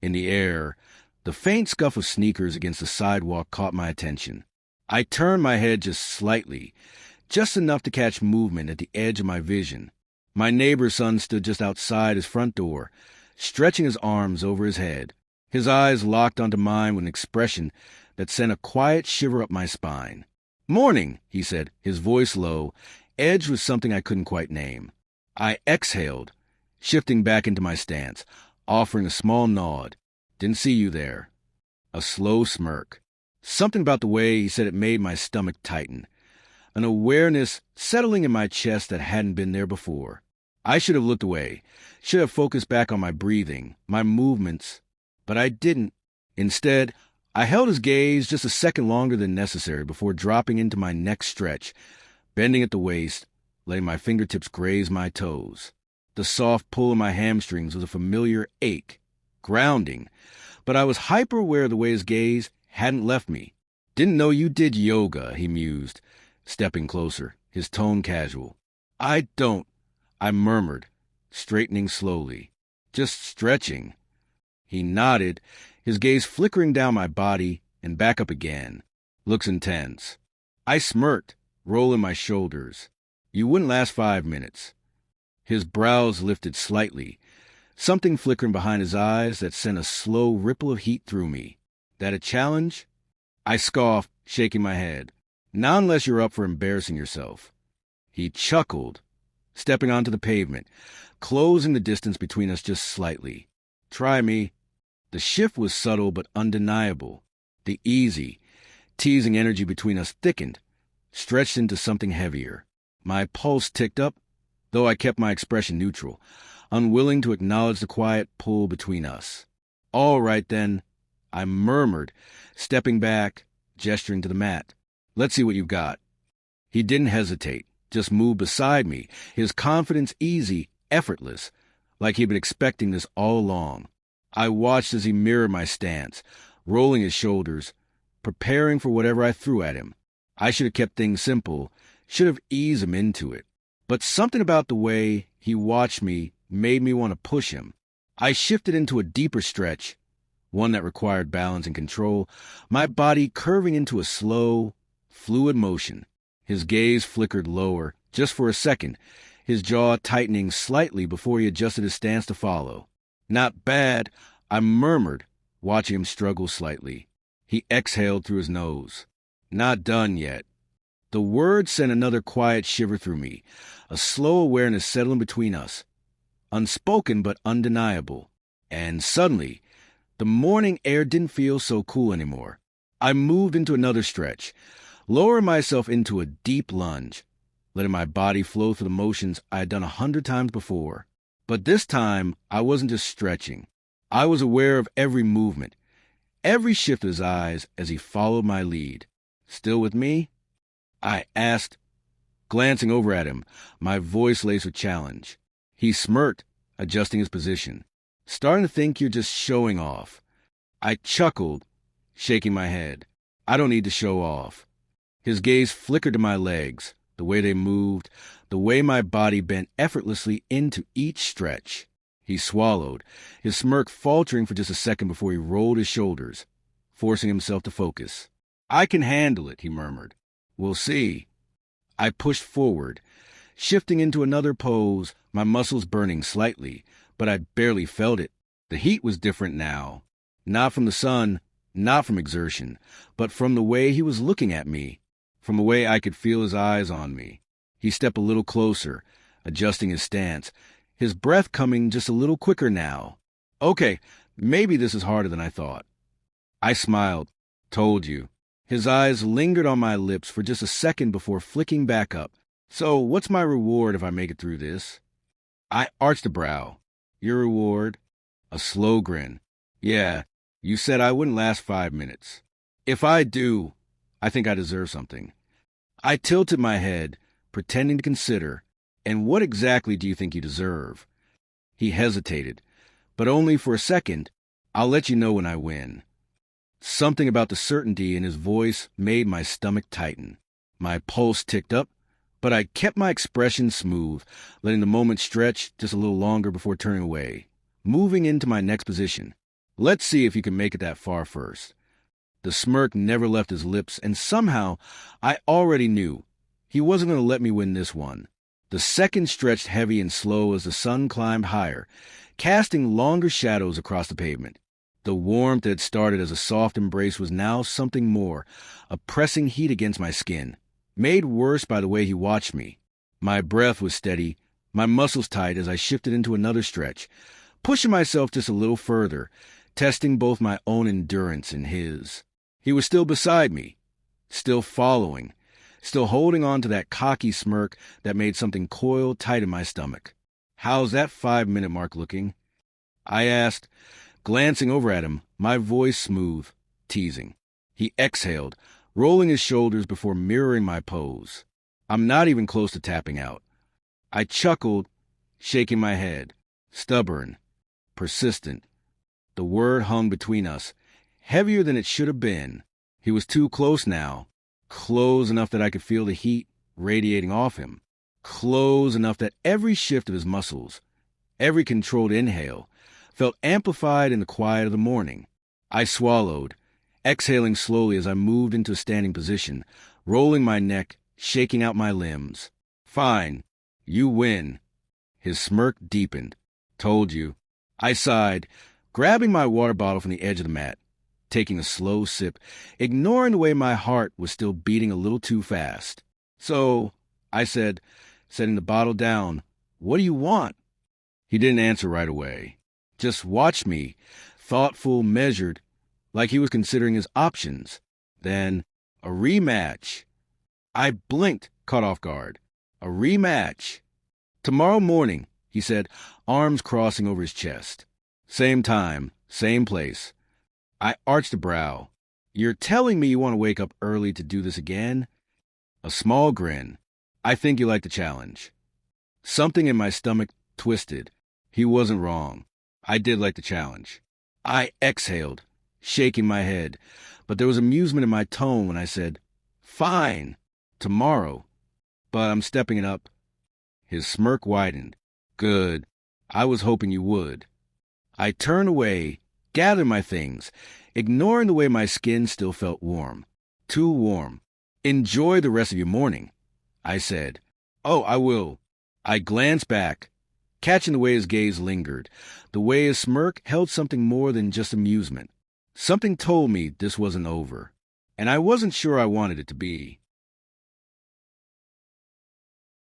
In the air, the faint scuff of sneakers against the sidewalk caught my attention. I turned my head just slightly, just enough to catch movement at the edge of my vision. My neighbor's son stood just outside his front door, stretching his arms over his head. His eyes locked onto mine with an expression that sent a quiet shiver up my spine. "Morning," he said, his voice low, edged with something I couldn't quite name. I exhaled, shifting back into my stance, offering a small nod. "Didn't see you there." A slow smirk. Something about the way he said it made my stomach tighten. An awareness settling in my chest that hadn't been there before. I should have looked away, should have focused back on my breathing, my movements, but I didn't. Instead, I held his gaze just a second longer than necessary before dropping into my next stretch, bending at the waist, letting my fingertips graze my toes. The soft pull of my hamstrings was a familiar ache, grounding, but I was hyper-aware of the way his gaze hadn't left me. "Didn't know you did yoga," he mused, stepping closer, his tone casual. "I don't," I murmured, straightening slowly. "Just stretching." He nodded, his gaze flickering down my body and back up again. "Looks intense." I smirked, rolling my shoulders. "You wouldn't last 5 minutes." His brows lifted slightly, something flickering behind his eyes that sent a slow ripple of heat through me. "That a challenge?" I scoffed, shaking my head. "Not unless you're up for embarrassing yourself." He chuckled, stepping onto the pavement, closing the distance between us just slightly. "Try me." The shift was subtle but undeniable. The easy, teasing energy between us thickened, stretched into something heavier. My pulse ticked up, though I kept my expression neutral, unwilling to acknowledge the quiet pull between us. "All right, then," I murmured, stepping back, gesturing to the mat. "Let's see what you've got." He didn't hesitate, just moved beside me, his confidence easy, effortless, like he'd been expecting this all along. I watched as he mirrored my stance, rolling his shoulders, preparing for whatever I threw at him. I should have kept things simple, should have eased him into it. But something about the way he watched me made me want to push him. I shifted into a deeper stretch, one that required balance and control, my body curving into a slow, fluid motion. His gaze flickered lower, just for a second, his jaw tightening slightly before he adjusted his stance to follow. "Not bad," I murmured, watching him struggle slightly. He exhaled through his nose. "Not done yet." The word sent another quiet shiver through me, a slow awareness settling between us. Unspoken but undeniable. And suddenly, the morning air didn't feel so cool anymore. I moved into another stretch, lowering myself into a deep lunge, letting my body flow through the motions I had done 100 times before. But this time, I wasn't just stretching. I was aware of every movement, every shift of his eyes as he followed my lead. "Still with me?" I asked, glancing over at him, my voice laced with challenge. He smirked, adjusting his position. "Starting to think you're just showing off." I chuckled, shaking my head. "I don't need to show off." His gaze flickered to my legs, the way they moved, the way my body bent effortlessly into each stretch. He swallowed, his smirk faltering for just a second before he rolled his shoulders, forcing himself to focus. "I can handle it," he murmured. "We'll see." I pushed forward, shifting into another pose, my muscles burning slightly, but I barely felt it. The heat was different now. Not from the sun, not from exertion, but from the way he was looking at me, from the way I could feel his eyes on me. He stepped a little closer, adjusting his stance, his breath coming just a little quicker now. "Okay, maybe this is harder than I thought." I smiled. "Told you." His eyes lingered on my lips for just a second before flicking back up. "So, what's my reward if I make it through this?" I arched a brow. "Your reward?" A slow grin. "Yeah, you said I wouldn't last 5 minutes. If I do, I think I deserve something." I tilted my head, pretending to consider. "And what exactly do you think you deserve?" He hesitated, but only for a second. "I'll let you know when I win." Something about the certainty in his voice made my stomach tighten. My pulse ticked up, but I kept my expression smooth, letting the moment stretch just a little longer before turning away, moving into my next position, Let's see if you can make it that far first. The smirk never left his lips, and somehow I already knew he wasn't going to let me win this one. The second stretched heavy and slow as the sun climbed higher, casting longer shadows across the pavement. The warmth that had started as a soft embrace was now something more, a pressing heat against my skin, made worse by the way he watched me. My breath was steady, my muscles tight as I shifted into another stretch, pushing myself just a little further, testing both my own endurance and his. He was still beside me, still following, still holding on to that cocky smirk that made something coil tight in my stomach. "How's that 5-minute mark looking?" I asked, glancing over at him, my voice smooth, teasing. He exhaled, rolling his shoulders before mirroring my pose. "I'm not even close to tapping out." I chuckled, shaking my head. Stubborn, persistent. The word hung between us, heavier than it should have been. He was too close now, close enough that I could feel the heat radiating off him, close enough that every shift of his muscles, every controlled inhale, felt amplified in the quiet of the morning. I swallowed, exhaling slowly as I moved into a standing position, rolling my neck, shaking out my limbs. "Fine, you win." His smirk deepened. "Told you." I sighed, grabbing my water bottle from the edge of the mat, taking a slow sip, ignoring the way my heart was still beating a little too fast. "So," I said, setting the bottle down, "what do you want?" He didn't answer right away. Just watched me, thoughtful, measured, like he was considering his options. Then, "A rematch." I blinked, caught off guard. "A rematch." "Tomorrow morning," he said, arms crossing over his chest. "Same time, same place." I arched a brow. "You're telling me you want to wake up early to do this again?" A small grin. "I think you like the challenge." Something in my stomach twisted. He wasn't wrong. I did like the challenge. I exhaled, shaking my head, but there was amusement in my tone when I said, "Fine, tomorrow, but I'm stepping it up." His smirk widened. "Good. I was hoping you would." I turned away, gathered my things, ignoring the way my skin still felt warm. Too warm. "Enjoy the rest of your morning," I said. "Oh, I will." I glanced back, catching the way his gaze lingered, the way his smirk held something more than just amusement. Something told me this wasn't over, and I wasn't sure I wanted it to be.